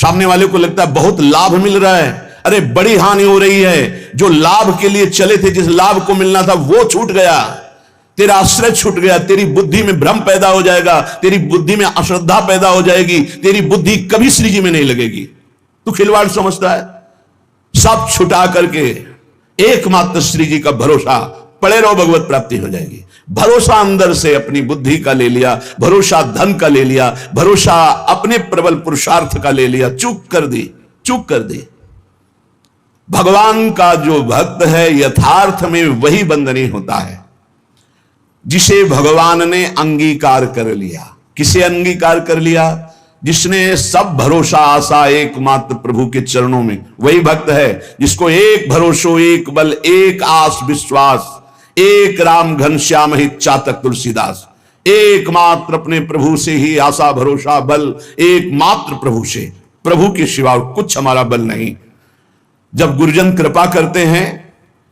सामने वाले को लगता है बहुत लाभ मिल रहा है, अरे बड़ी हानि हो रही है। जो लाभ के लिए चले थे, जिस लाभ को मिलना था वो छूट गया, तेरा आश्रय छूट गया, तेरी बुद्धि में भ्रम पैदा हो जाएगा, तेरी बुद्धि में अश्रद्धा पैदा हो जाएगी, तेरी बुद्धि कभी श्री जी में नहीं लगेगी। तू खिलवाड़ समझता है। सब छुटा करके एकमात्र श्री जी का भरोसा पड़े रहो, भगवत प्राप्ति हो जाएगी। भरोसा अंदर से अपनी बुद्धि का ले लिया, भरोसा धन का ले लिया, भरोसा अपने प्रबल पुरुषार्थ का ले लिया, चूक कर दी। भगवान का जो भक्त है यथार्थ में वही बंधनी होता है जिसे भगवान ने अंगीकार कर लिया। किसे अंगीकार कर लिया? जिसने सब भरोसा आशा एकमात्र प्रभु के चरणों में, वही भक्त है जिसको एक भरोसो एक बल एक आस विश्वास, एक राम घनश्याम ही चातक तुलसीदास। एकमात्र अपने प्रभु से ही आशा भरोसा बल, एकमात्र प्रभु से, प्रभु के सिवा कुछ हमारा बल नहीं। जब गुरुजन कृपा करते हैं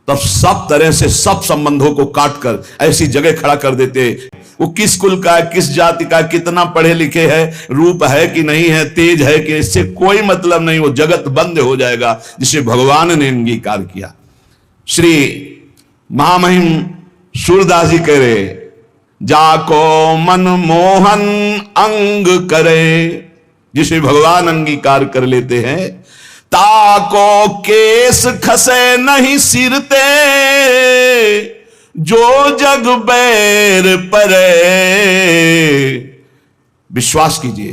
तब सब तरह से सब संबंधों को काटकर ऐसी जगह खड़ा कर देते। वो किस कुल का है, किस जाति का, कितना पढ़े लिखे है, रूप है कि नहीं है, तेज है कि, इससे कोई मतलब नहीं। वो जगत बंद हो जाएगा जिसे भगवान ने अंगीकार किया। श्री महामहिम सूरदास जी कह रहे, जाको मन मोहन अंग करे, जिसे भगवान अंगीकार कर लेते हैं। ताको केस खसे नहीं सिरते, जो जग बैर परे। विश्वास कीजिए,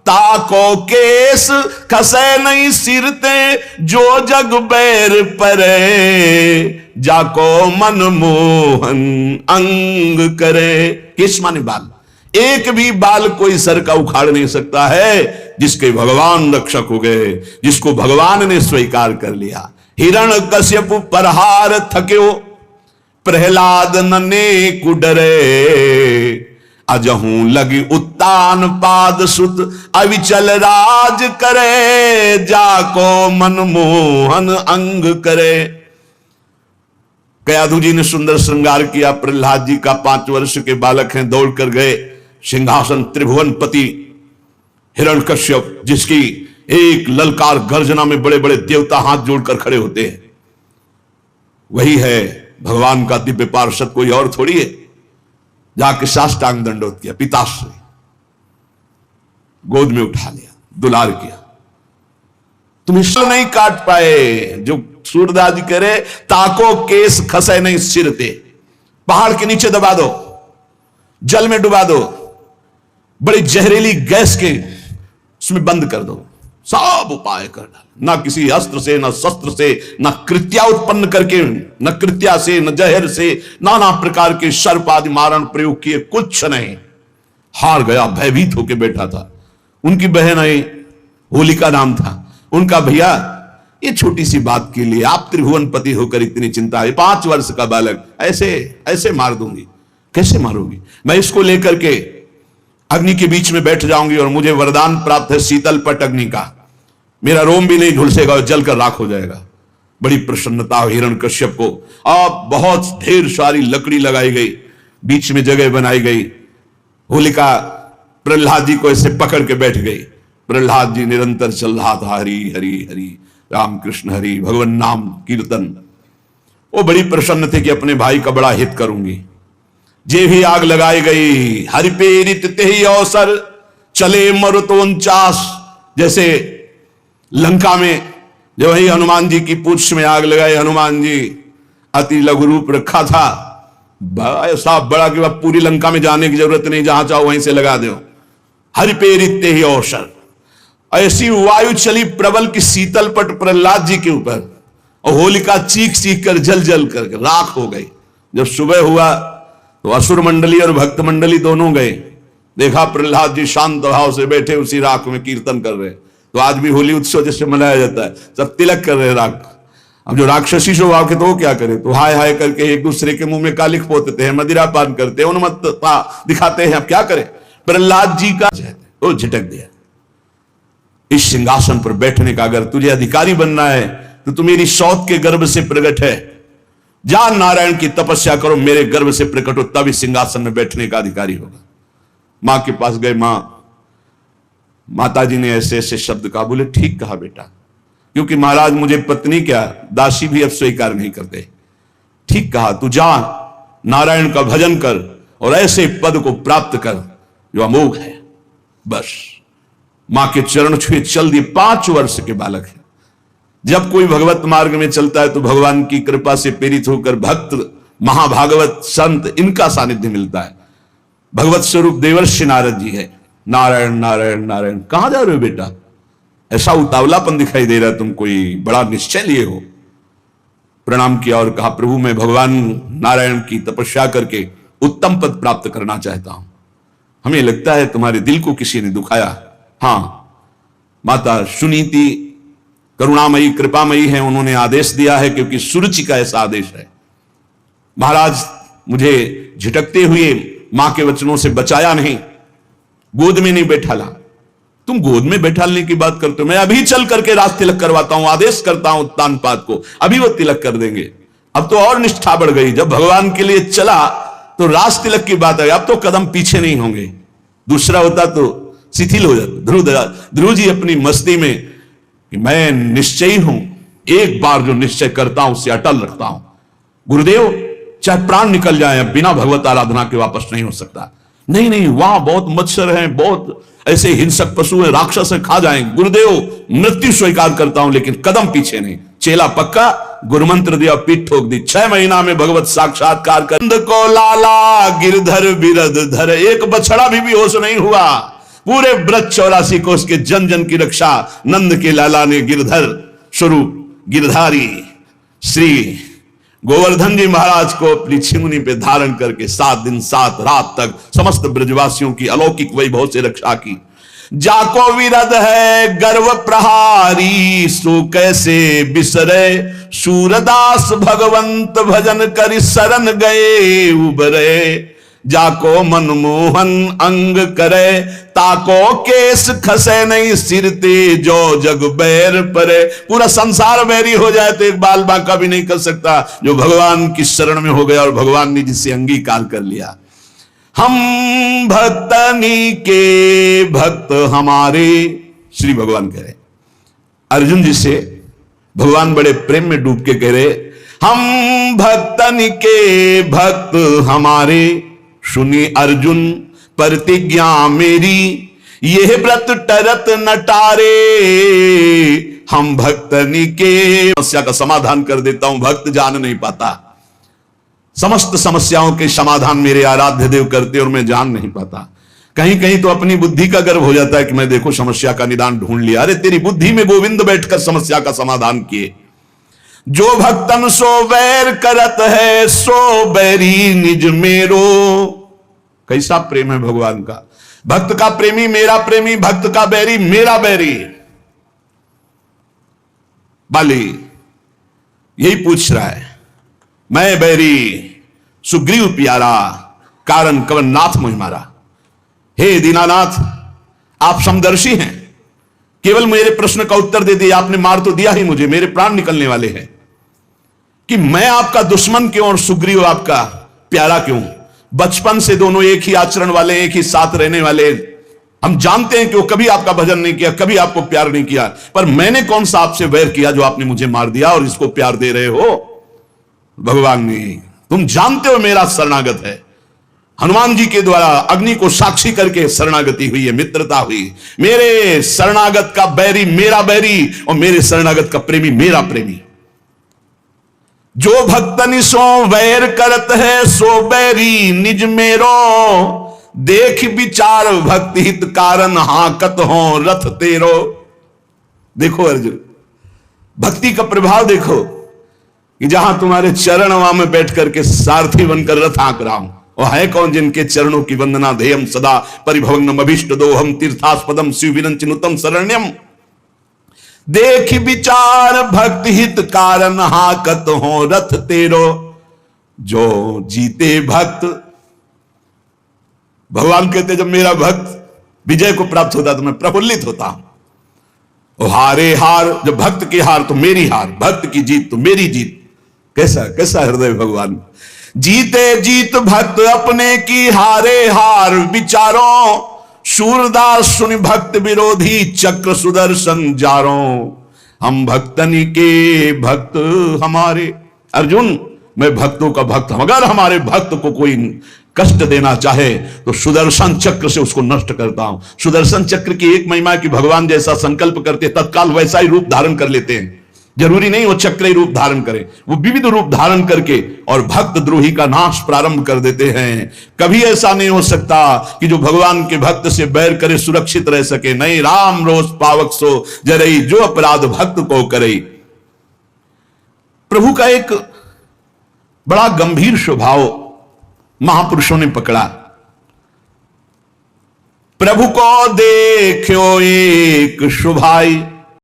ताको केस खसे नहीं सिरते, जो जग बैर परे। जाको मन मोहन अंग करे। किस माने बाल, एक भी बाल कोई सर का उखाड़ नहीं सकता है जिसके भगवान रक्षक हो गए, जिसको भगवान ने स्वीकार कर लिया। हिरण कश्यप परहार थक्यो, प्रहलाद नने कुडरे। अजहू लगी उत्तान पाद सुत, अविचल राज करे। जाको मन मोहन अंग करे। कयाधु जी ने सुंदर श्रृंगार किया। प्रहलाद जी का 5 वर्ष के बालक हैं, दौड़ कर गए सिंहासन त्रिभुवनपति हिरण्यकश्यप, जिसकी एक ललकार गर्जना में बड़े बड़े देवता हाथ जोड़कर खड़े होते हैं। वही है भगवान का दिव्य पार्षद, कोई और थोड़ी है। जाके साष्टांग दंडोत किया, पिताश्री गोद में उठा लिया, दुलार किया। तुम इसको नहीं काट पाए। जो सूरदास जी कह रहे, ताको केस खसे नहीं सिरते, पहाड़ के नीचे दबा दो, जल में डुबा दो, बड़ी जहरीली गैस के उसमें बंद कर दो, सब उपाय कर डाल। ना किसी अस्त्र से, ना शस्त्र से, ना कृत्या उत्पन्न करके, न कृत्या से, न जहर से, नाना प्रकार के सर्प आदि मारण प्रयोग किए, कुछ नहीं। हार गया, भयभीत होकर बैठा था। उनकी बहन आई, होलिका नाम था उनका। भैया ये छोटी सी बात के लिए आप त्रिभुवनपति होकर इतनी चिंता है, 5 वर्ष का बालक ऐसे मार दूंगी। कैसे मारोगी? मैं इसको लेकर के अग्नि के बीच में बैठ जाऊंगी और मुझे वरदान प्राप्त है शीतल पट अग्नि का, मेरा रोम भी नहीं झुलसेगा और जलकर राख हो जाएगा। बड़ी प्रसन्नता हिरण्यकश्यप को। अब बहुत ढेर सारी लकड़ी लगाई गई, बीच में जगह बनाई गई। होलिका प्रहलाद जी को ऐसे पकड़ के बैठ गई। प्रहलाद जी निरंतर चल रहा था, हरि हरि हरि राम कृष्ण हरि, भगवान नाम कीर्तन। वो बड़ी प्रसन्न थे कि अपने भाई का बड़ा हित करूंगी। जे भी आग लगाई गई, हरि पेरित तेहि अवसर, चले मरुत 49। जैसे लंका में जब वही हनुमान जी की पूंछ में आग लगाई, हनुमान जी अति लघु रूप रखा था, ऐसा बड़ा कि वह पूरी लंका में जाने की जरूरत नहीं, जहां चाहो वहीं से लगा दो। हरि पेरित तेहि अवसर। ऐसी वायु चली प्रबल की शीतल पट प्रहलाद जी के ऊपर, और होलिका चीख चीख कर जल जल कर राख हो गई। जब सुबह हुआ तो असुर मंडली और भक्त मंडली दोनों गए, देखा प्रहलाद जी शांत भाव से बैठे उसी राख में कीर्तन कर रहे। तो आज भी होली उत्सव जैसे मनाया जाता है, सब तिलक कर रहे राख। अब जो राक्षसी स्वभाव के तो वो क्या करे, तो हाय हाय करके एक दूसरे के मुंह में कालिख पोतते हैं, मदिरा पान करते हैं, उन्मत्तता दिखाते हैं। अब क्या करें? प्रहलाद जी का वो झटक दिया। इस सिंहासन पर बैठने का अगर तुझे अधिकारी बनना है तो तू मेरी सौत के गर्भ से प्रकट है, जा नारायण की तपस्या करो, मेरे गर्भ से प्रकट हो, तब इस सिंहासन में बैठने का अधिकारी होगा। मां के पास गए, माता जी ने ऐसे ऐसे शब्द कहा। बोले ठीक कहा बेटा, क्योंकि महाराज मुझे पत्नी क्या दासी भी अब स्वीकार नहीं करते। ठीक कहा, तू जा नारायण का भजन कर और ऐसे पद को प्राप्त कर जो अमोघ है। बस मां के चरण छुए चल दिए। 5 वर्ष के बालक है। जब कोई भगवत मार्ग में चलता है तो भगवान की कृपा से प्रेरित होकर भक्त, महाभागवत, संत, इनका सानिध्य मिलता है। भगवत स्वरूप देवर्षि नारद जी है। नारायण नारायण नारायण। कहां जा रहे हो बेटा? ऐसा उतावलापन दिखाई दे रहा है, तुम कोई बड़ा निश्चय लिए हो। प्रणाम किया और कहा प्रभु मैं भगवान नारायण की तपस्या करके उत्तम पद प्राप्त करना चाहता हूं। हमें लगता है तुम्हारे दिल को किसी ने दुखाया। हां, माता सुनीति करुणामयी कृपामयी है, उन्होंने आदेश दिया है, क्योंकि सुरुचि का ऐसा आदेश है। महाराज मुझे झिटकते हुए मां के वचनों से बचाया नहीं, गोद में नहीं बैठाला। तुम गोद में बैठालने की बात करते हो? मैं अभी चल करके राज तिलक करवाता हूं, आदेश करता हूं तानपात को, अभी वो तिलक कर देंगे। अब तो और निष्ठा बढ़ गई। जब भगवान के लिए चला तो राज तिलक की बात है, अब तो कदम पीछे नहीं होंगे। दूसरा होता तो शिथिल हो जाता। ध्रुव जी अपनी मस्ती में कि मैं निश्चयी हूं, एक बार जो निश्चय करता हूं उसे अटल रखता हूं। गुरुदेव चाहे प्राण निकल जाए, बिना भगवत आराधना के वापस नहीं हो सकता। नहीं नहीं, वहां बहुत मच्छर हैं, बहुत ऐसे हिंसक पशु हैं, राक्षस है, खा जाएंगे। गुरुदेव मृत्यु स्वीकार करता हूं, लेकिन कदम पीछे नहीं। चेला पक्का, गुरुमंत्र दिया, पीठ ठोक दी। 6 महीना में भगवत साक्षात्कार कर को लाला गिरधर बिरद धर। एक बछड़ा भी बेहोश नहीं हुआ। पूरे ब्रज 84 को उसके जन जन की रक्षा नंद के लाला ने गिरधर स्वरूप गिरधारी श्री गोवर्धन जी महाराज को अपनी छिमुनी पे धारण करके 7 दिन 7 रात तक समस्त ब्रजवासियों की अलौकिक वैभव से रक्षा की। जाको विरद है गर्व प्रहारी, सो कैसे बिसरे सूरदास भगवंत भजन कर शरण गए उबरे। जाको मनमोहन अंग करे, ताको केस खसे नहीं सिरते, जो जग बैर परे। पूरा संसार बैरी हो जाए तो एक बाल बांका भी नहीं कर सकता जो भगवान की शरण में हो गया और भगवान ने जिसे अंगीकार कर लिया। हम भक्तनी के भक्त हमारे, श्री भगवान कह रहे। अर्जुन जी से भगवान बड़े प्रेम में डूब के कह रहे, हम भक्तनी के भक्त हमारे, सुनी अर्जुन प्रतिज्ञा मेरी, यह व्रत टरत नटारे। हम भक्तनी के समस्या का समाधान कर देता हूं। भक्त जान नहीं पाता, समस्त समस्याओं के समाधान मेरे आराध्य देव करते और मैं जान नहीं पाता। कहीं कहीं तो अपनी बुद्धि का गर्व हो जाता है कि मैं देखो समस्या का निदान ढूंढ लिया। अरे तेरी बुद्धि में गोविंद बैठकर समस्या का समाधान किए। जो भक्तन सो वैर करत है, सो बैरी निज मेरो। कैसा प्रेम है भगवान का। भक्त का प्रेमी मेरा प्रेमी, भक्त का बैरी मेरा बैरी। बाली यही पूछ रहा है, मैं बैरी सुग्रीव प्यारा, कारण कवन नाथ मुझ मारा। हे दीनानाथ, आप समदर्शी हैं, केवल मेरे प्रश्न का उत्तर दे दिया आपने। मार तो दिया ही मुझे, मेरे प्राण निकलने वाले हैं, कि मैं आपका दुश्मन क्यों और सुग्रीव आपका प्यारा क्यों। बचपन से दोनों एक ही आचरण वाले, एक ही साथ रहने वाले। हम जानते हैं कि वो कभी आपका भजन नहीं किया, कभी आपको प्यार नहीं किया, पर मैंने कौन सा आपसे वैर किया जो आपने मुझे मार दिया और इसको प्यार दे रहे हो। भगवान ने, तुम जानते हो मेरा शरणागत है। हनुमान जी के द्वारा अग्नि को साक्षी करके शरणागति हुई है, मित्रता हुई। मेरे शरणागत का बैरी मेरा बैरी और मेरे शरणागत का प्रेमी मेरा प्रेमी। जो भक्तनि सो वैर करत है, सो बैरी निज मेरो। देख विचार भक्ति हित कारण, हाकत हो रथ तेरो। देखो अर्जुन, भक्ति का प्रभाव देखो कि जहां तुम्हारे चरण वहां में बैठ करके सारथी बनकर रथ हाँक रहा हूं। और है कौन जिनके चरणों की वंदना ध्येयम सदा परिभवनम अभीष्ट दोहम तीर्थास्पदम शिव विरंचिनुतम शरण्यम। देख विचार भक्ति हित कारण, हाकत हो रथ तेरो। जो जीते भक्त, भगवान कहते जब मेरा भक्त विजय को प्राप्त होता तो मैं प्रफुल्लित होता हूं। हारे हार, जब भक्त की हार तो मेरी हार, भक्त की जीत तो मेरी जीत। कैसा कैसा हृदय भगवान। जीते जीत भक्त अपने की, हारे हार विचारों। सूरदास सुनि भक्त विरोधी चक्र सुदर्शन जारो, हम भक्तनी के भक्त हमारे। अर्जुन, मैं भक्तों का भक्त हूं, अगर हमारे भक्त को कोई कष्ट देना चाहे तो सुदर्शन चक्र से उसको नष्ट करता हूं। सुदर्शन चक्र की एक महिमा कि भगवान जैसा संकल्प करते तत्काल वैसा ही रूप धारण कर लेते हैं। जरूरी नहीं वो चक्री रूप धारण करें, वो विविध रूप धारण करके और भक्त द्रोही का नाश प्रारंभ कर देते हैं। कभी ऐसा नहीं हो सकता कि जो भगवान के भक्त से बैर करे सुरक्षित रह सके। नहीं, राम रोष पावक सो जरई, जो अपराध भक्त को करे। प्रभु का एक बड़ा गंभीर स्वभाव महापुरुषों ने पकड़ा। प्रभु को देखो एक शुभाई,